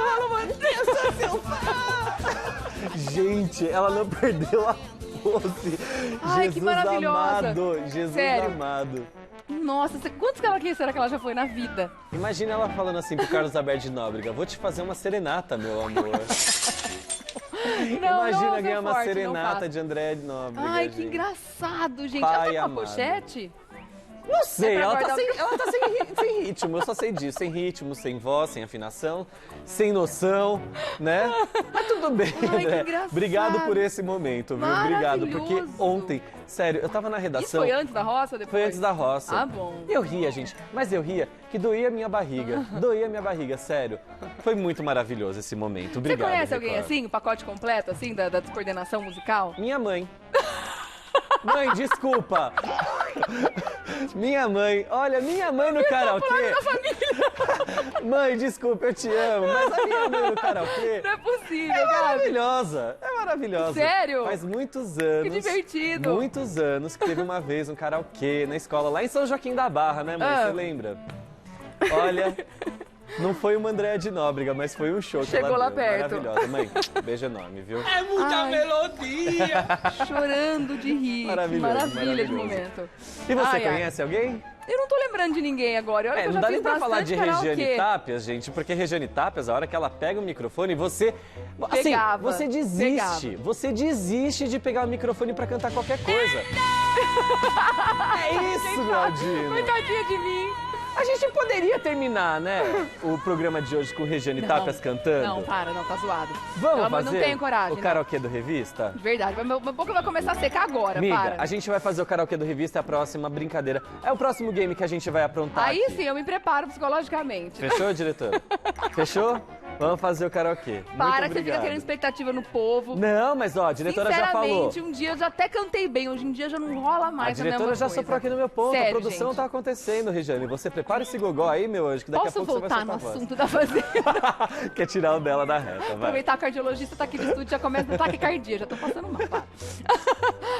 Eu sou seu fã! Gente, ela não perdeu a pose. Ai, Jesus que maravilhosa. amado, Jesus Sério. amado. Nossa, quantos karaokê será que ela já foi na vida? Imagina ela falando assim pro Carlos Alberto de Nóbrega, vou te fazer uma serenata, meu amor. Imagina ganhar uma serenata de André de Nóbrega. Ai, que gente. engraçado, gente. Pai Ela tá com a amado. pochete? Não sei, ela tá, guardar sem ritmo, eu só sei disso. Sem ritmo, sem voz, sem afinação, sem noção, né? Mas tudo bem, Ai, André. que engraçado. Obrigado por esse momento, viu? Obrigado, porque Maravilhoso. ontem, sério, eu tava na redação... Isso foi antes da roça ou depois? Foi antes da roça. Ah, bom. Eu ria, gente, mas eu ria que doía a minha barriga. Doía a minha barriga, sério. Foi muito maravilhoso esse momento. Obrigado, Você conhece alguém Record. assim, o pacote completo, assim, da descoordenação musical? Minha mãe. Mãe, desculpa. Minha mãe, olha, minha mãe no karaokê. Mãe, desculpa, eu te amo, mas a minha mãe no karaokê Não é possível, é cara. maravilhosa. É maravilhosa. Sério? Faz muitos anos. Que divertido. Muitos anos que teve uma vez um karaokê na escola, lá em São Joaquim da Barra, né, mãe? Você lembra? Olha, não foi uma Andréa de Nóbrega, mas foi um show que Chegou ela lá deu. perto. Maravilhosa. Mãe, beijo enorme, viu? É muita Ai. melodia. Chorando de rir. Maravilhoso, Que maravilha de maravilhoso. momento. E você Ai, ai. conhece alguém? Eu não tô lembrando de ninguém agora. Olha que eu Não já dá fiz nem pra falar de bastante Regiane karaokê. Tapias, gente, porque Regiane Tapias, a hora que ela pega o microfone, você... Assim, Pegava, você desiste. pegava. Você desiste de pegar o microfone pra cantar qualquer coisa. É isso, Claudinho. Coitadinha de mim. A gente poderia terminar, né, o programa de hoje com Regiane Tapias cantando? Não, não, tá zoado. Vamos não, mas fazer não tenho coragem. o karaokê do Revista? De verdade, mas minha boca vai começar a secar agora, Amiga, para. a gente vai fazer o karaokê do Revista, é a próxima brincadeira. É o próximo game que a gente vai aprontar Aí aqui. sim, eu me preparo psicologicamente. Fechou, diretor? Fechou? Vamos fazer o karaokê. Muito Para que você obrigado. fica criando expectativa no povo. Não, mas ó, a diretora já falou. Sinceramente, um dia eu já até cantei bem, hoje em dia já não rola A mais diretora já mesma soprou aqui coisa. no meu ponto. Sério, a produção gente. tá acontecendo, Regiane. Você prepara esse gogó aí, meu anjo, que daqui Posso a pouco voltar você no vai soltar assunto da fazenda? a voz. Quer tirar o dela da reta, vai. Aproveitar, o cardiologista tá aqui no estúdio, já começa a taquicardia, já tô passando mal, para.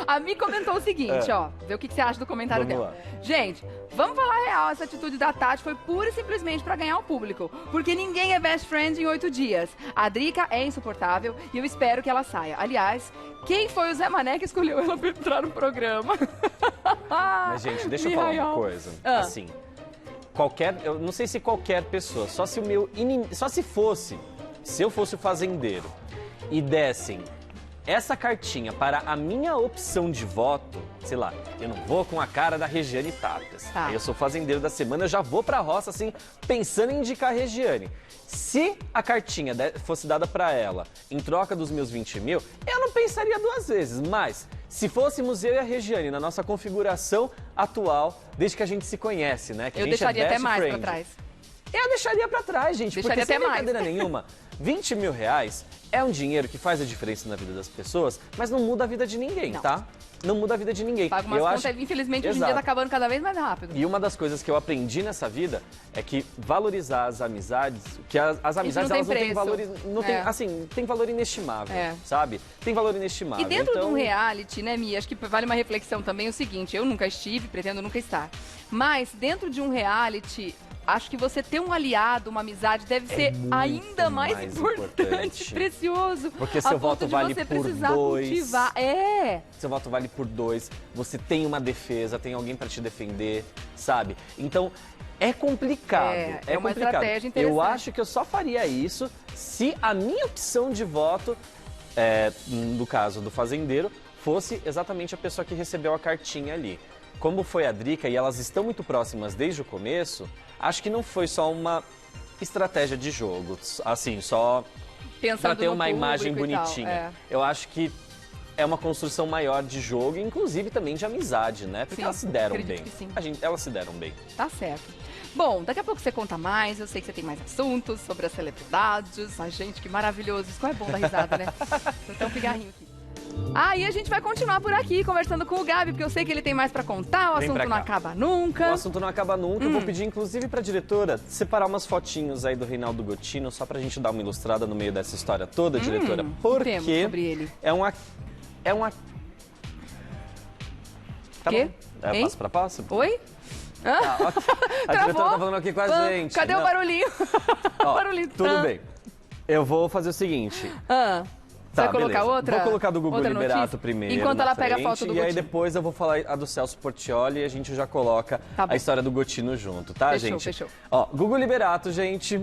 A Mi comentou o seguinte, ó, vê o que você acha do comentário Vamos dela. lá. Gente, vamos falar a real, essa atitude da Tati foi pura e simplesmente pra ganhar o público, porque ninguém é best friend em 8 dias. A Drica é insuportável e eu espero que ela saia. Aliás, quem foi o Zé Mané que escolheu ela pra entrar no programa? Mas, gente, deixa eu falar uma Mihail. coisa. Ah. Assim, eu não sei se qualquer pessoa, só se o meu inimigo, só se eu fosse o fazendeiro e dessem essa cartinha para a minha opção de voto, sei lá, eu não vou com a cara da Regiane Tapias. Tá. Eu sou fazendeiro da semana, eu já vou pra roça, assim, pensando em indicar a Regiane. Se a cartinha fosse dada para ela em troca dos meus 20 mil, eu não pensaria duas vezes. Mas, se fôssemos eu e a Regiane na nossa configuração atual, desde que a gente se conhece, né? Que Eu a gente deixaria é até best mais friend. pra trás. eu deixaria pra trás, gente. Deixaria porque sem até mais. brincadeira nenhuma, 20 mil reais é um dinheiro que faz a diferença na vida das pessoas, mas não muda a vida de ninguém, tá? Não muda a vida de ninguém. Paga umas contas, infelizmente, hoje em dia tá acabando cada vez mais rápido. E uma das coisas que eu aprendi nessa vida é que valorizar as amizades, que as amizades elas não têm valor, tem valor inestimável, sabe? Tem valor inestimável. E dentro de um reality, né, Mia, acho que vale uma reflexão também o seguinte, eu nunca estive, pretendo nunca estar, mas dentro de um reality, acho que você ter um aliado, uma amizade, deve ser ainda mais importante, precioso. Porque seu voto vale por 2. Seu voto vale por 2. Você tem uma defesa, tem alguém pra te defender, sabe? Então, é complicado. É uma estratégia interessante. Eu acho que eu só faria isso se a minha opção de voto, no caso do fazendeiro, fosse exatamente a pessoa que recebeu a cartinha ali. Como foi a Drica e elas estão muito próximas desde o começo, acho que não foi só uma estratégia de jogo, assim, só para ter uma imagem bonitinha. Eu acho que é uma construção maior de jogo, inclusive também de amizade, né? Porque elas se deram bem. Elas se deram bem. Tá certo. Bom, daqui a pouco você conta mais, eu sei que você tem mais assuntos sobre as celebridades. Ai, gente, que maravilhoso. Isso é bom dar risada, né? Vou até um pigarrinho aqui. E a gente vai continuar por aqui, conversando com o Gabi, porque eu sei que ele tem mais pra contar, o assunto não acaba nunca. O assunto não acaba nunca. Eu vou pedir, inclusive, pra diretora separar umas fotinhos aí do Reinaldo Gotino, só pra gente dar uma ilustrada no meio dessa história toda, diretora. Porque sobre ele. é uma... Tá quê? Bom. Passo pra passo? Oi? A diretora tá falando aqui com a gente. Cadê o barulhinho? Barulhinho. Tudo bem. Eu vou fazer o seguinte. Você vai colocar outra? Vou colocar do Gugu Liberato primeiro. Enquanto ela pega a foto do Gotino. E aí depois eu vou falar a do Celso Portiolli e a gente já coloca a história do Gotino junto, tá, gente? Fechou. Gugu Liberato, gente,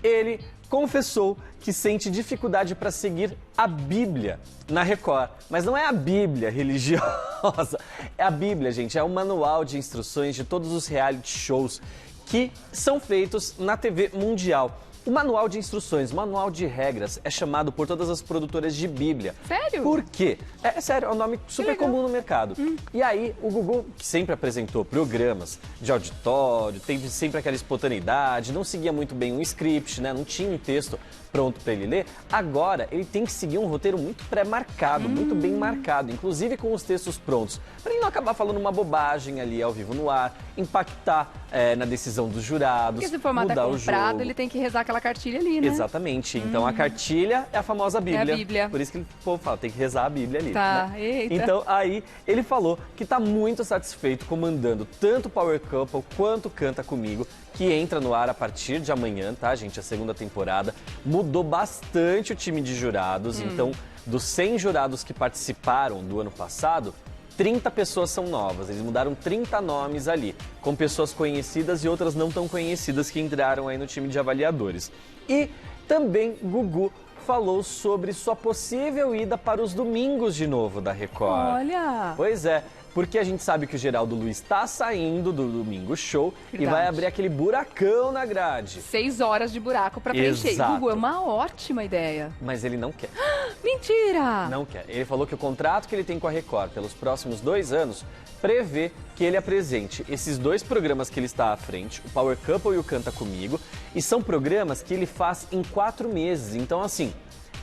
ele confessou que sente dificuldade para seguir a Bíblia na Record. Mas não é a Bíblia religiosa, é a Bíblia, gente. É o manual de instruções de todos os reality shows que são feitos na TV mundial. O manual de instruções, manual de regras, é chamado por todas as produtoras de Bíblia. Sério? Por quê? É sério, é um nome super comum no mercado. E aí, o Gugu, que sempre apresentou programas de auditório, teve sempre aquela espontaneidade, não seguia muito bem um script, né? Não tinha um texto pronto para ele ler. Agora, ele tem que seguir um roteiro muito pré-marcado, muito bem marcado, inclusive com os textos prontos, para ele não acabar falando uma bobagem ali ao vivo no ar, impactar na decisão dos jurados, porque se o formato é comprado, ele tem que rezar aquela cartilha ali, né? Exatamente. Então, a cartilha é a famosa Bíblia. É a Bíblia. Por isso que o povo fala, tem que rezar a Bíblia ali. Tá, né? eita. Então, aí, ele falou que tá muito satisfeito comandando tanto o Power Couple quanto Canta Comigo, que entra no ar a partir de amanhã, tá, gente? A segunda temporada. Mudou bastante o time de jurados. Então, dos 100 jurados que participaram do ano passado, 30 pessoas são novas, eles mudaram 30 nomes ali, com pessoas conhecidas e outras não tão conhecidas que entraram aí no time de avaliadores. E também Gugu falou sobre sua possível ida para os domingos de novo da Record. Olha! Pois é, porque a gente sabe que o Geraldo Luiz está saindo do Domingo Show. Verdade. E vai abrir aquele buracão na grade. 6 horas de buraco para preencher. Gugu, é uma ótima ideia. Mas ele não quer. Mentira! Não quer. Ele falou que o contrato que ele tem com a Record pelos próximos 2 anos prevê que ele apresente esses 2 programas que ele está à frente, o Power Couple e o Canta Comigo, e são programas que ele faz em 4 meses. Então, assim,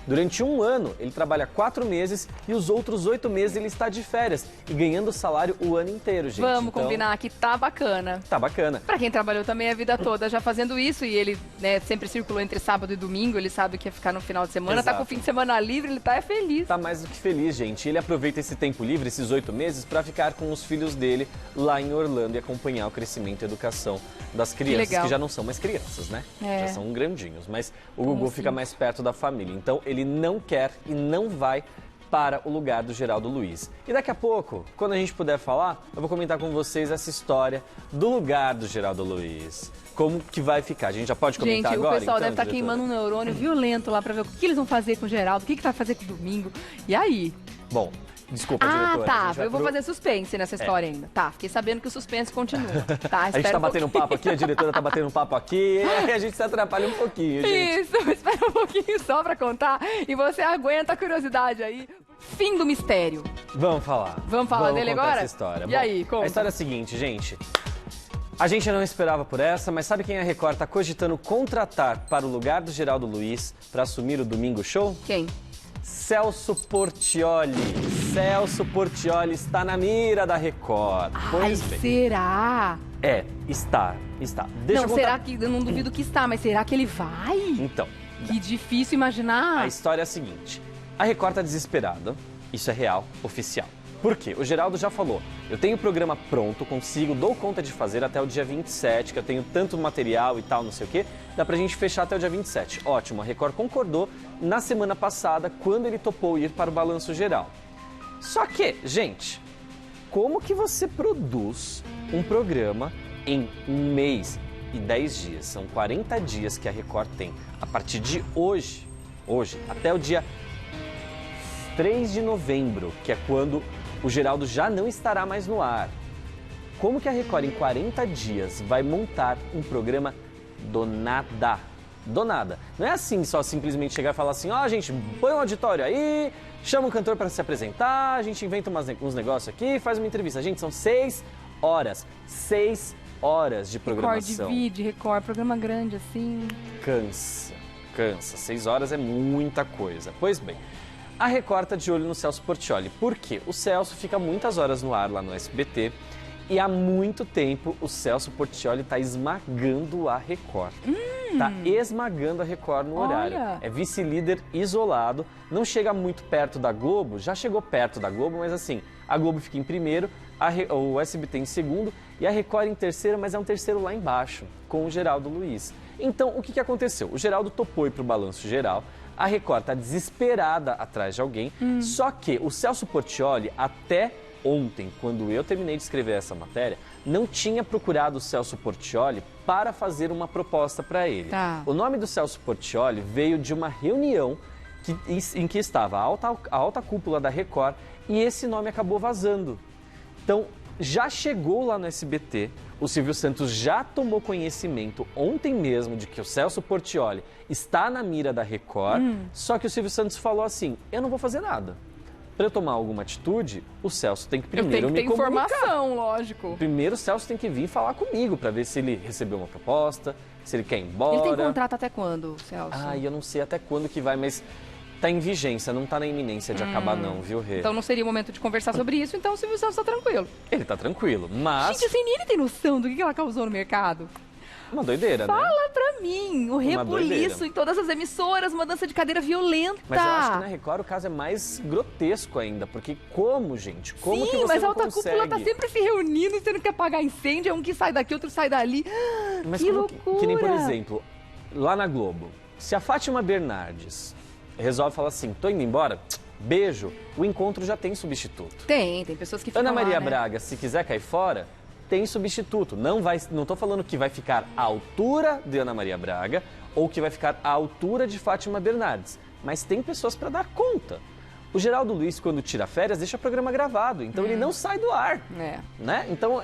durante 1 ano, ele trabalha 4 meses e os outros 8 meses ele está de férias e ganhando salário o ano inteiro, gente. Vamos combinar que tá bacana. Tá bacana. Pra quem trabalhou também a vida toda já fazendo isso e ele, né, sempre circulou entre sábado e domingo, ele sabe que ia ficar no final de semana, tá com o fim de semana livre, ele tá feliz. Tá mais do que feliz, gente. Ele aproveita esse tempo livre, esses 8 meses, pra ficar com os filhos dele lá em Orlando e acompanhar o crescimento e educação das crianças, que já não são mais crianças, né? Já são grandinhos, mas o Gugu fica mais perto da família. Então, ele não quer e não vai para o lugar do Geraldo Luiz. E daqui a pouco, quando a gente puder falar, eu vou comentar com vocês essa história do lugar do Geraldo Luiz. Como que vai ficar? A gente já pode comentar agora? Gente, o pessoal então, deve estar queimando um neurônio violento lá para ver o que eles vão fazer com o Geraldo, o que vai fazer com o Domingo. E aí? Bom, desculpa, diretora. Tá. Eu vou fazer suspense nessa história ainda. Tá, fiquei sabendo que o suspense continua. Tá, a gente tá batendo um papo aqui, a diretora tá batendo um papo aqui, e a gente se atrapalha um pouquinho, gente. Isso, espera um pouquinho só pra contar e você aguenta a curiosidade aí. Fim do mistério. Vamos falar. Vamos falar dele agora? Essa história. E aí, conta. A história é a seguinte, gente. A gente não esperava por essa, mas sabe quem a Record está cogitando contratar para o lugar do Geraldo Luiz para assumir o Domingo Show? Quem? Celso Portiolli. Celso Portiolli está na mira da Record. Ai, será? Está. Não, será que... Eu não duvido que está, mas será que ele vai? Então. Que difícil imaginar. A história é a seguinte. A Record está desesperada. Isso é real, oficial. Por quê? O Geraldo já falou, eu tenho o programa pronto, consigo, dou conta de fazer até o dia 27, que eu tenho tanto material e tal, não sei o quê, dá pra gente fechar até o dia 27. Ótimo, a Record concordou na semana passada, quando ele topou ir para o Balanço Geral. Só que, gente, como que você produz um programa em 1 mês e 10 dias? São 40 dias que a Record tem, a partir de hoje, até o dia 3 de novembro, que é quando o Geraldo já não estará mais no ar. Como que a Record, em 40 dias, vai montar um programa do nada? Do nada. Não é assim só simplesmente chegar e falar assim, gente, põe um auditório aí, chama um cantor para se apresentar, a gente inventa uns negócios aqui, faz uma entrevista. Gente, são 6 horas. 6 horas de programação. Record divide, Record, programa grande assim. Cansa. 6 horas é muita coisa. Pois bem, a Record está de olho no Celso Portiolli. Por quê? O Celso fica muitas horas no ar lá no SBT e há muito tempo o Celso Portiolli está esmagando a Record. Está esmagando a Record no horário. É vice-líder isolado, não chega muito perto da Globo, já chegou perto da Globo, mas assim, a Globo fica em primeiro, o SBT em segundo e a Record em terceiro, mas é um terceiro lá embaixo, com o Geraldo Luiz. Então, o que aconteceu? O Geraldo topou ir para o Balanço Geral. A Record está desesperada atrás de alguém, só que o Celso Portiolli, até ontem, quando eu terminei de escrever essa matéria, não tinha procurado o Celso Portiolli para fazer uma proposta para ele. Tá. O nome do Celso Portiolli veio de uma reunião em que estava a alta cúpula da Record e esse nome acabou vazando. Então, já chegou lá no SBT, o Silvio Santos já tomou conhecimento ontem mesmo de que o Celso Portiolli está na mira da Record, só que o Silvio Santos falou assim, eu não vou fazer nada. Para eu tomar alguma atitude, o Celso tem que primeiro me comunicar. Informação, lógico. Primeiro o Celso tem que vir falar comigo para ver se ele recebeu uma proposta, se ele quer ir embora. Ele tem contrato até quando, Celso? Eu não sei até quando que vai, mas tá em vigência, não tá na iminência de acabar não, viu, Rê? Então não seria o momento de conversar sobre isso, então o Silvio Santos tá tranquilo. Ele tá tranquilo, mas... Gente, assim, nem ele tem noção do que ela causou no mercado. Uma doideira, né? Fala pra mim, o rebuliço em todas as emissoras, uma dança de cadeira violenta. Mas eu acho que na Record o caso é mais grotesco ainda, porque como, gente? Como que você mas a não alta consegue? cúpula tá sempre se reunindo, você não quer apagar incêndio, é um que sai daqui, outro sai dali. Mas que loucura! Que nem, por exemplo, lá na Globo, se a Fátima Bernardes resolve falar assim, tô indo embora, beijo, o encontro já tem substituto. Tem pessoas que ficam Ana Maria lá, né? Braga, se quiser cair fora, tem substituto. Não tô falando que vai ficar à altura de Ana Maria Braga ou que vai ficar à altura de Fátima Bernardes, mas tem pessoas para dar conta. O Geraldo Luiz, quando tira férias, deixa o programa gravado, então ele não sai do ar. Né? Então,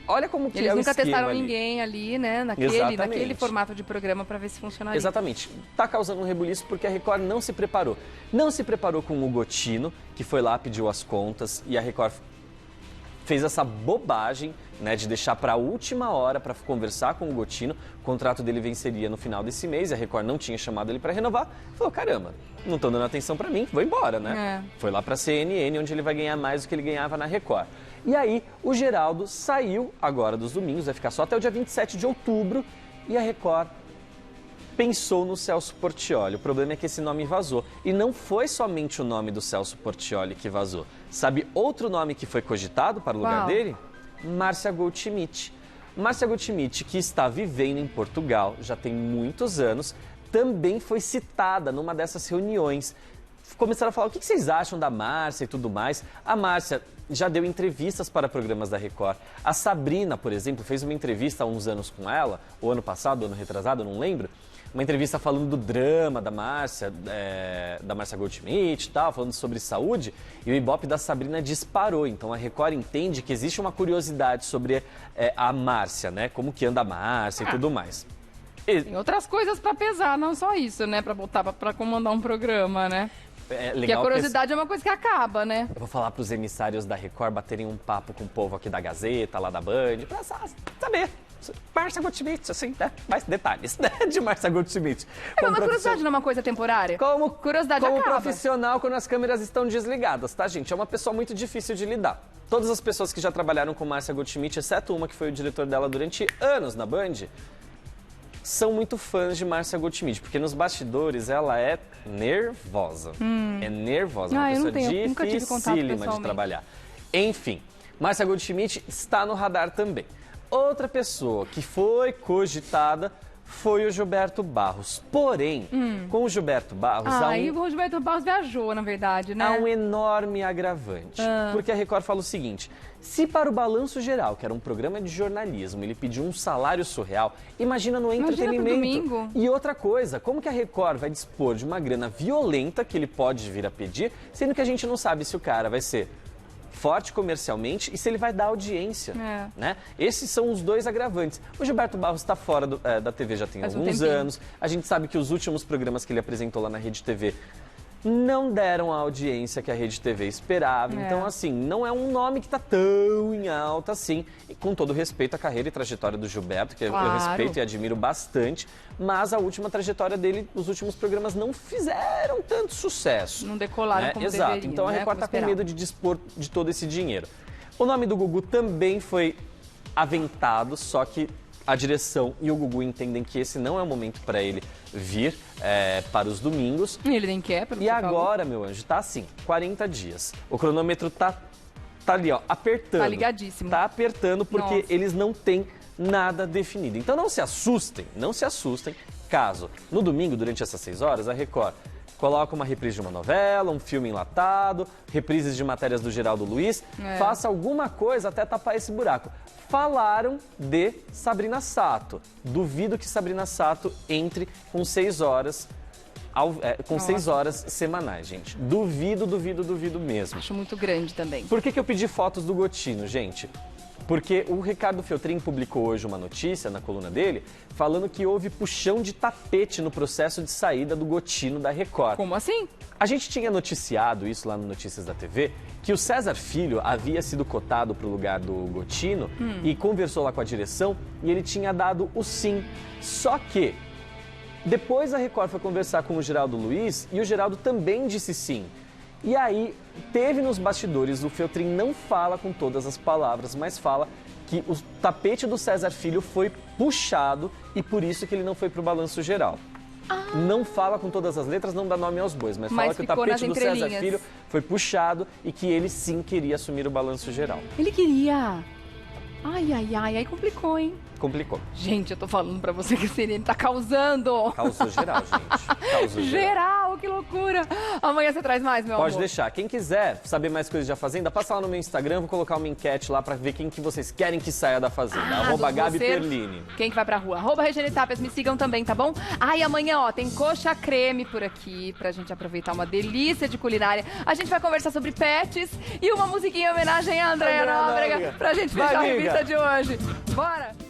olha como que eles é o nunca esquema testaram ali. ninguém ali, né? Naquele formato de programa para ver se funcionaria. Exatamente. Tá causando um rebuliço porque a Record não se preparou. Não se preparou com o Gotino, que foi lá, pediu as contas, e a Record fez essa bobagem, né, de deixar para a última hora para conversar com o Gotino. O contrato dele venceria no final desse mês e a Record não tinha chamado ele para renovar. Falou, caramba, não estão dando atenção para mim, vou embora, né? Foi lá para a CNN, onde ele vai ganhar mais do que ele ganhava na Record. E aí, o Geraldo saiu agora dos domingos, vai ficar só até o dia 27 de outubro, e a Record pensou no Celso Portiolli. O problema é que esse nome vazou. E não foi somente o nome do Celso Portiolli que vazou. Sabe outro nome que foi cogitado para o lugar dele? Márcia Goldschmidt. Márcia Goldschmidt, que está vivendo em Portugal já tem muitos anos, também foi citada numa dessas reuniões. Começaram a falar, o que vocês acham da Márcia e tudo mais. A Márcia já deu entrevistas para programas da Record. A Sabrina, por exemplo, fez uma entrevista há uns anos com ela, o ano passado, o ano retrasado, eu não lembro. Uma entrevista falando do drama da Márcia Goldschmidt e tal, falando sobre saúde, e o Ibope da Sabrina disparou. Então a Record entende que existe uma curiosidade sobre a Márcia, né? Como que anda a Márcia e tudo mais. Tem outras coisas pra pesar, não só isso, né? Pra botar pra comandar um programa, né? Porque a curiosidade é uma coisa que acaba, né? Eu vou falar pros emissários da Record baterem um papo com o povo aqui da Gazeta, lá da Band, pra saber. Márcia Goldschmidt, assim, né? Mais detalhes, né? De Márcia Goldschmidt. Mas uma curiosidade não é uma coisa temporária? Curiosidade como acaba. profissional, quando as câmeras estão desligadas, tá, gente? É uma pessoa muito difícil de lidar. Todas as pessoas que já trabalharam com Márcia Goldschmidt, exceto uma que foi o diretor dela durante anos na Band, são muito fãs de Márcia Goldschmidt, porque nos bastidores ela é nervosa. É nervosa, uma pessoa dificílima de trabalhar. Enfim, Márcia Goldschmidt está no radar também. Outra pessoa que foi cogitada foi o Gilberto Barros. Porém, com o Gilberto Barros... o Gilberto Barros viajou, na verdade, né? Há um enorme agravante. Porque a Record fala o seguinte, se para o Balanço Geral, que era um programa de jornalismo, ele pediu um salário surreal, imagina no entretenimento. Domingo. E outra coisa, como que a Record vai dispor de uma grana violenta que ele pode vir a pedir, sendo que a gente não sabe se o cara vai ser forte comercialmente e se ele vai dar audiência, né? Esses são os dois agravantes. O Gilberto Barros está fora da TV já tem alguns anos. A gente sabe que os últimos programas que ele apresentou lá na Rede TV não deram a audiência que a Rede TV esperava. Então, assim, não é um nome que está tão em alta assim. E, com todo respeito à carreira e trajetória do Gilberto, que eu respeito e admiro bastante, mas a última trajetória dele, os últimos programas não fizeram tanto sucesso. Não decolaram como Exato. deveriam, Então a Record está com medo de dispor de todo esse dinheiro. O nome do Gugu também foi aventado, só que a direção e o Gugu entendem que esse não é o momento para ele vir para os domingos. E ele nem quer, pelo que E agora, meu anjo, tá assim, 40 dias. O cronômetro tá ali, ó, apertando. Tá ligadíssimo. Tá apertando porque eles não têm nada definido. Então não se assustem caso no domingo, durante essas 6 horas, a Record coloca uma reprise de uma novela, um filme enlatado, reprises de matérias do Geraldo Luiz, faça alguma coisa até tapar esse buraco. Falaram de Sabrina Sato. Duvido que Sabrina Sato entre com 6 horas, com 6 horas semanais, gente. Duvido mesmo. Acho muito grande também. Por que eu pedi fotos do Gotino, gente? Porque o Ricardo Feltrin publicou hoje uma notícia na coluna dele, falando que houve puxão de tapete no processo de saída do Gotino da Record. Como assim? A gente tinha noticiado isso lá no Notícias da TV, que o César Filho havia sido cotado para o lugar do Gotino e conversou lá com a direção e ele tinha dado o sim. Só que depois a Record foi conversar com o Geraldo Luiz e o Geraldo também disse sim. E aí, teve nos bastidores, o Feltrin não fala com todas as palavras, mas fala que o tapete do César Filho foi puxado e por isso que ele não foi para o Balanço Geral. Não fala com todas as letras, não dá nome aos bois, mas fala que o tapete do César Filho foi puxado e que ele sim queria assumir o Balanço Geral. Ele queria? Aí complicou, hein? Complicou. Gente, eu tô falando pra você que a CNN tá causando. Causou geral, gente. Causou geral, que loucura. Amanhã você traz mais, meu amor? Pode deixar. Quem quiser saber mais coisas da Fazenda, passa lá no meu Instagram, vou colocar uma enquete lá pra ver quem que vocês querem que saia da Fazenda. @Gabi Perline. Quem que vai pra rua? @Regiane Tapias, me sigam também, tá bom? E amanhã, ó, tem coxa creme por aqui, pra gente aproveitar uma delícia de culinária. A gente vai conversar sobre pets e uma musiquinha em homenagem a Andréia Nóbrega, pra gente fechar a revista de hoje. Bora!